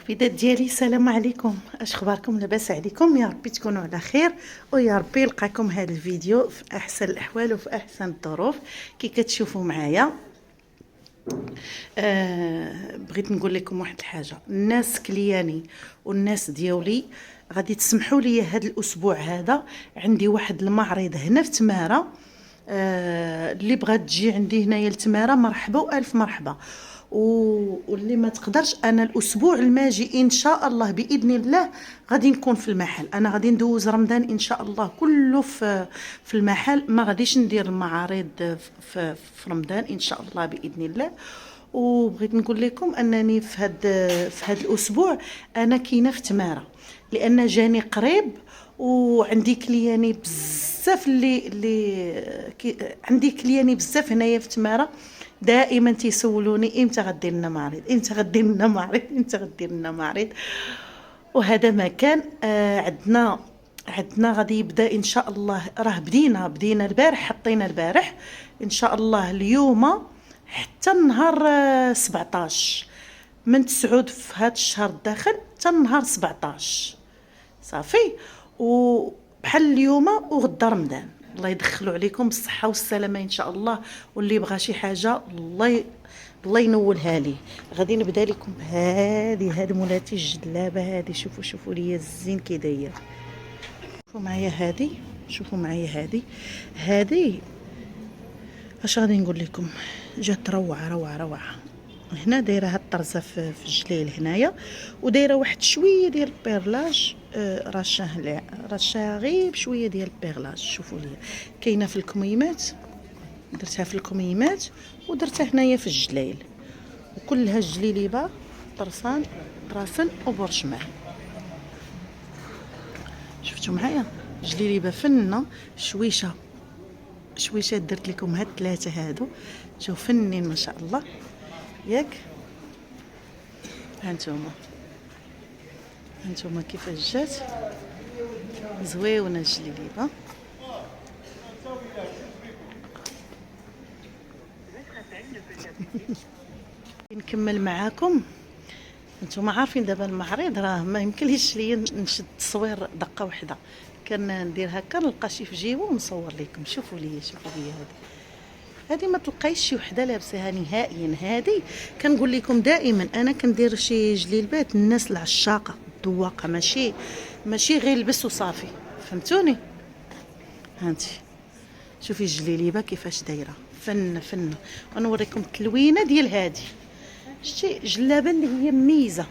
الحفيدات ديالي، السلام عليكم. اش اخباركم؟ لاباس عليكم؟ يا ربي تكونوا على خير، ويا ربي يلقاكم هذا الفيديو في احسن الاحوال وفي احسن الظروف كي كتشوفوا معايا. بغيت نقول لكم واحد الحاجه، الناس كلياني والناس ديالي غادي تسمحوا لي هذا الاسبوع هذا عندي واحد المعرض هنا في تماره. اللي بغات تجي عندي هنايا لتماره مرحبا والف مرحبا، واللي ما تقدرش انا الاسبوع الماجي ان شاء الله باذن الله غادي نكون في المحل. انا غادي ندوز رمضان ان شاء الله كله في المحل، ما غاديش ندير المعارض في رمضان ان شاء الله باذن الله. وبغيت نقول لكم انني في هاد الاسبوع انا كاينه في تماره، لان جاني قريب وعندي كلياني بزاف عندي كلياني بزاف هنايا في تماره. دائما تيسولوني امتى غدير لنا معرض، امتى غدير لنا معرض، امتى غدير لنا معرض. وهذا ما كان عندنا غادي يبدا ان شاء الله. راه بدينا البارح، حطينا البارح ان شاء الله اليوم حتى النهار 17 من تسعود في هذا الشهر الداخل حتى النهار 17 صافي. وبحال اليوم وغدا رمضان، الله يدخلوا عليكم بالصحه والسلامه ان شاء الله. واللي بغى شي حاجه الله ينولها ليه. غادي نبدا لكم بهذه مولاتي الجلابه هذه. شوفوا لي الزين كي داير. شوفوا معايا هذه اش غادي نقول لكم، جات روعه. هنا دايره هاد الطرزه في الجليل هنايا، ودايره واحد شويه ديال البيرلاج، رشاه غير بشويه ديال البيرلاج. شوفوا لي كاينه في الكميمات، درتها في الكميمات ودرتها هنايا في الجليل، وكلها جليليبه طرسان راسن وبرشمان. شفتوا معايا جليليبه فنه شويشه درت لكم هاد الثلاثه هادو، شوف فنين ما شاء الله ياك. هانتوما كيفاش جات زويونه الجليبه. نكمل معاكم. انتم عارفين دابا المعرض راه ما يمكنليش ليا نشد التصوير دقه واحده، كندير هكا نلقى شي في جيبو ونصور لكم. شوفوا لي هذه ما تلقايش شي وحده لابساها نهائيا. هذه كنقول لكم دائما انا كندير شي جليلبات الناس العشاقه الذواقه، ماشي غير لبس وصافي، فهمتوني؟ هانتي شوفي الجليليبه كيفاش دايره فن. ونوريكم التلوينه ديال هذه. شتي جلابه اللي هي ميزه.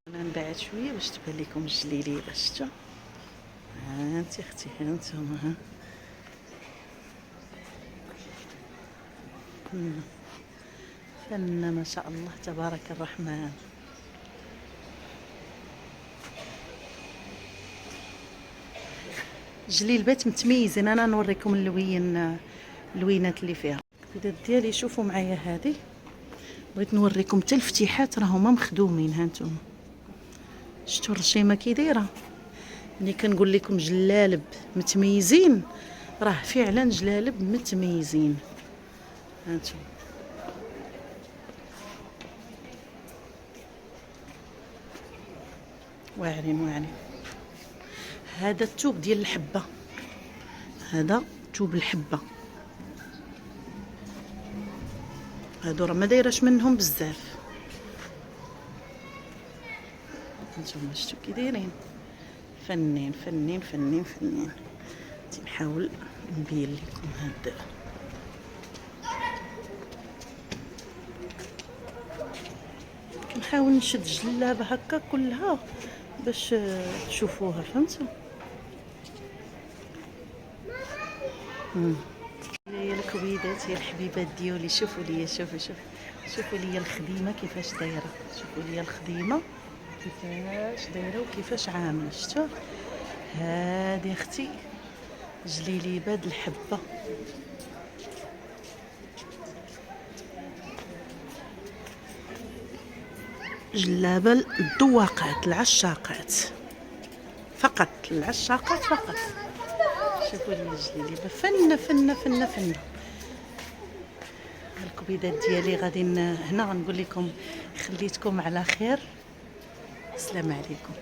انا نبعد شويه باش تبان لكم الجليليبه. شفتوا؟ هانتي اختي، هانتوما فن ما شاء الله تبارك الرحمن. جليلبات متميزين. انا نوريكم اللوينات اللي فيها. الفيديو ديالي شوفوا معايا هذه، بغيت نوريكم حتى الفتيحات راهما مخدومين. هانتوما شفتوا الرشيمه كي دايره. ملي كنقول لكم جلالب متميزين راه فعلا جلالب متميزين. هانتوما واعرين. هذا الثوب ديال الحبه، هذا ثوب الحبه، هادو راه ما دايرش منهم بزاف. نتوما شفتوا كي دايرين فنين. نحاول نبين لكم هاد كنحاول نشد الجلابه هكا كلها باش تشوفوها، فهمتوا؟ يا الكويدات يا الحبيبات ديالي، شوفوا لي شوفوا لي الخديمه كيفاش دايره. شوفوا لي الخديمه كيفاش دايره وكيفاش عامله. شفتوا؟ هذه اختي جليليبه د الحبه. جلابه الذواقات العشاقات فقط، العشاقات فقط. شوفوا لي الجليليبه فن. لكم البيضات ديالي غادي هنا نقول لكم خليتكم على خير. السلام عليكم.